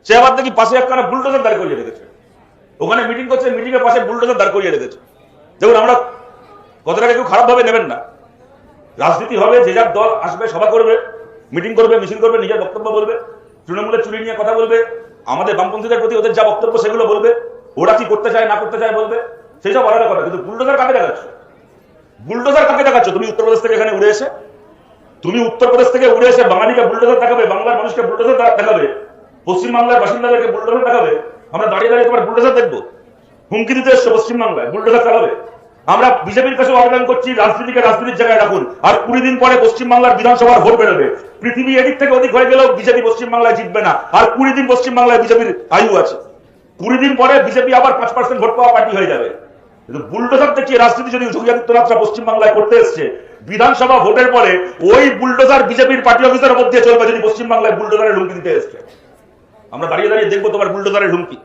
সে আবার দেখি পাশে একখানা বুলডোজার দাঁড় করিয়ে রেখেছে, ওখানে মিটিং করছে, মিটিং এর পাশে বুলডোজার দাঁড় করিয়ে রেখেছে। দেখুন, আমরা কথাটাকে কেউ খারাপ ভাবে নেবেন না। রাজনীতি হবে, যে যার দল আসবে, সভা করবে, মিটিং করবে, মিছিল করবে, নিজের বক্তব্য বলবে, তৃণমূলের চুরি নিয়ে কথা বলবে, আমাদের বামপন্থীদের প্রতি ওদের যা বক্তব্য সেগুলো বলবে, ওরা কি করতে চায় না করতে চায় বলবে, সেই সব আলাদা কথা। কিন্তু বুলডোজার কাকে দেখাচ্ছ? বুলডোজার কাকে দেখাচ্ছ? তুমি উত্তরপ্রদেশ থেকে এখানে উড়ে এসে, তুমি উত্তরপ্রদেশ থেকে উড়ে এসে বাঙালিকে বুলডোজার দেখাবে, বাংলার মানুষকে বুলডোজার দেখাবে, পশ্চিমবাংলার বাসিন্দাদেরকে বুলডোজার দেখাবে। আমরা দাঁড়িয়ে দাঁড়িয়ে তোমার বুলডোজার দেখবো? হুমকি দিতে এসছো পশ্চিমবাংলায়, বুলডোজার চালাবে। আমরা বিজেপির কাছে আবেদন করছি, রাজনীতিকে রাজনীতির জায়গায় রাখুন। আর 20 দিন পরে পশ্চিমবাংলার বিধানসভার ভোট বেরোবে। পৃথিবী এদিক থেকে ওদিক হয়ে গেলেও বিজেপি পশ্চিমবাংলায় জিতবে না। আর 20 দিন পশ্চিমবাংলায় বিজেপির আয়ু আছে। 20 দিন পরে বিজেপি আবার 5% ভোট পাওয়া পার্টি হয়ে যাবে। কিন্তু বুলডোজার দেখিয়ে রাজনীতি যদি যোগী আদিত্যনাথরা পশ্চিমবাংলায় করতে এসছে, বিধানসভা ভোটের পরে ওই বুলডোজার বিজেপির পার্টি অফিসের মধ্যে চলবে যদি পশ্চিমবাংলায় বুলডোজারের হুমকি দিতে এসছে। আমরা দাঁড়িয়ে দাঁড়িয়ে দেখবো তোমার বুলডোজারের হুমকি।